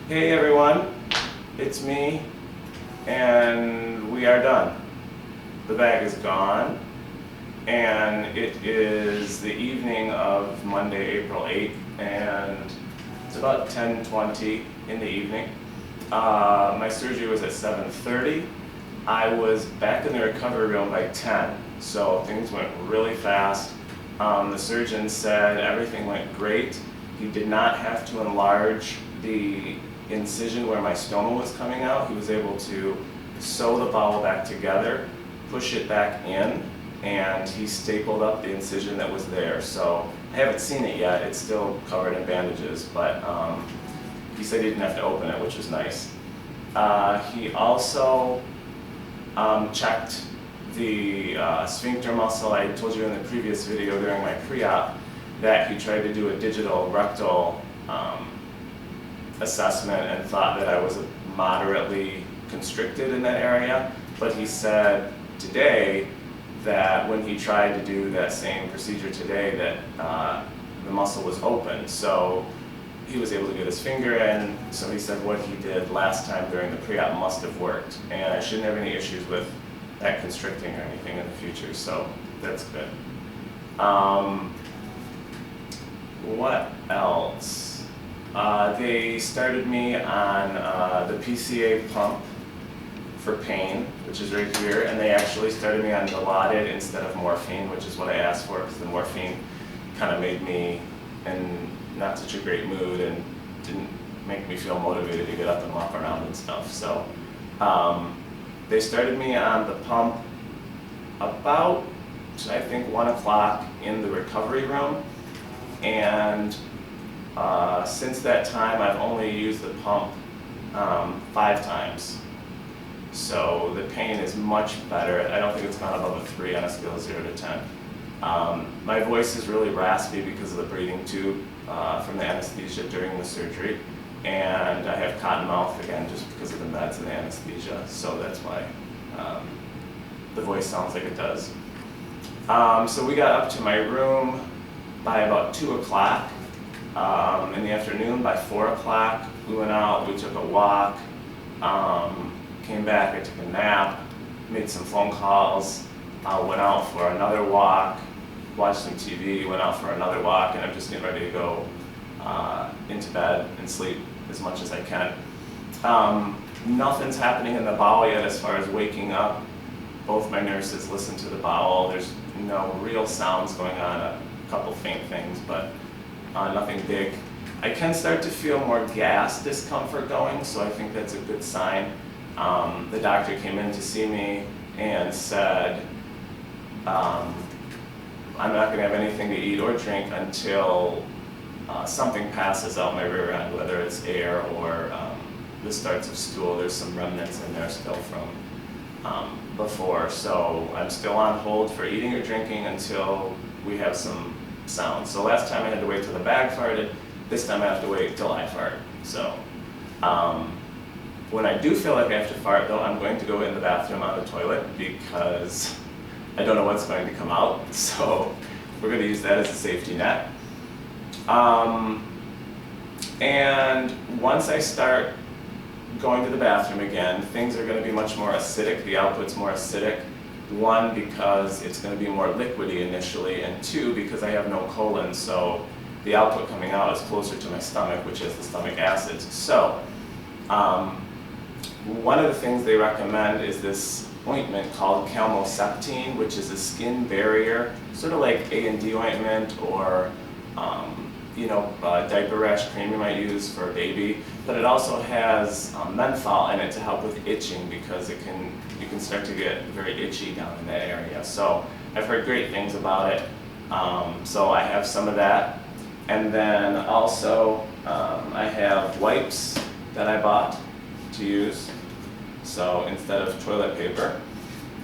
Hey everyone, it's me, and we are done. The bag is gone, and it is the evening of Monday, April 8th, and it's about 10:20 in the evening. My surgery was at 7:30. I was back in the recovery room by 10, so things went really fast. The surgeon said everything went great. He did not have to enlarge the incision where my stoma was coming out. He was able to sew the bowel back together, push it back in, and he stapled up the incision that was there. So I haven't seen it yet. It's still covered in bandages, but he said he didn't have to open it, which was nice. He also checked the sphincter muscle. I told you in the previous video during my pre-op that he tried to do a digital rectal assessment and thought that I was moderately constricted in that area, but he said today that when he tried to do that same procedure today that the muscle was open, so he was able to get his finger in. So he said what he did last time during the pre-op must have worked, and I shouldn't have any issues with that constricting or anything in the future, so that's good. What else? They started me on the PCA pump for pain, which is right here, and they actually started me on Dilaudid instead of morphine, which is what I asked for, because the morphine kind of made me in not such a great mood and didn't make me feel motivated to get up and walk around and stuff. So they started me on the pump about, I think, 1 o'clock in the recovery room, and since that time I've only used the pump 5 times. So the pain is much better. I don't think it's gone above a 3 on a scale of 0 to 10. My voice is really raspy because of the breathing tube from the anesthesia during the surgery, and I have cotton mouth again just because of the meds and the anesthesia, so that's why the voice sounds like it does. So we got up to my room by about 2 o'clock in the afternoon. By 4 o'clock we went out, we took a walk, came back, I took a nap, made some phone calls, went out for another walk, watched some TV, went out for another walk, and I'm just getting ready to go into bed and sleep as much as I can. Nothing's happening in the bowel yet as far as waking up. Both my nurses listen to the bowel. There's no real sounds going on, a couple faint things, but nothing big. I can start to feel more gas discomfort going, so I think that's a good sign. The doctor came in to see me and said, I'm not going to have anything to eat or drink until something passes out my rear end, whether it's air or the starts of stool. There's some remnants in there still from before, so I'm still on hold for eating or drinking until we have some sounds. So last time I had to wait till the bag farted. This time I have to wait till I fart. So when I do feel like I have to fart, though, I'm going to go in the bathroom on the toilet because I don't know what's going to come out. So we're going to use that as a safety net. And once I start going to the bathroom again, things are going to be much more acidic. The output's more acidic. 1, because it's going to be more liquidy initially, and 2, because I have no colon, so the output coming out is closer to my stomach, which is the stomach acids. So one of the things they recommend is this ointment called calmoseptine, which is a skin barrier, sort of like A&D ointment or diaper rash cream you might use for a baby, but it also has menthol in it to help with itching because you can start to get very itchy down in that area. So I've heard great things about it. So I have some of that, and then also I have wipes that I bought to use, so instead of toilet paper.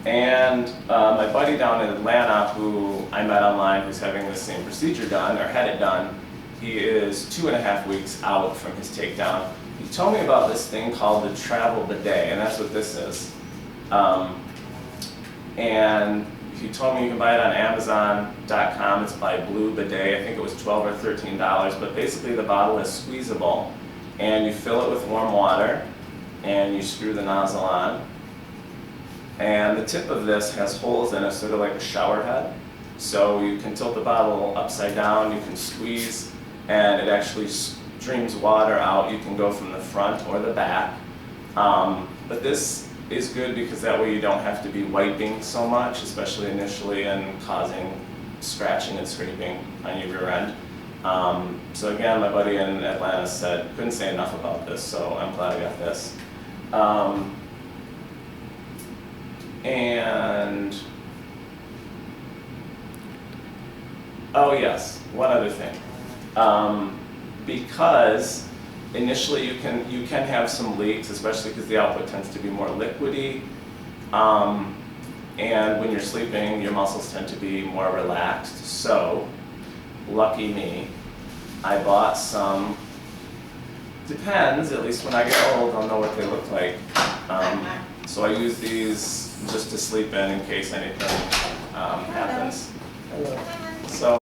And my buddy down in Atlanta, who I met online, who's having the same procedure done, or had it done, he is 2.5 weeks out from his takedown. He told me about this thing called the travel bidet, and that's what this is. And he told me you can buy it on Amazon.com. It's by Blue Bidet. I think it was $12 or $13, but basically the bottle is squeezable, and you fill it with warm water, and you screw the nozzle on. And the tip of this has holes in it, sort of like a shower head. So you can tilt the bottle upside down, you can squeeze, and it actually streams water out. You can go from the front or the back. But this is good because that way you don't have to be wiping so much, especially initially, and causing scratching and scraping on your rear end. So again, my buddy in Atlanta said, couldn't say enough about this, so I'm glad I got this. And, oh yes, one other thing. Because initially you can have some leaks, especially because the output tends to be more liquidy. And when you're sleeping, your muscles tend to be more relaxed. So, lucky me, I bought some, depends, at least when I get old, I'll know what they look like. So I use these just to sleep in case anything happens. Hello.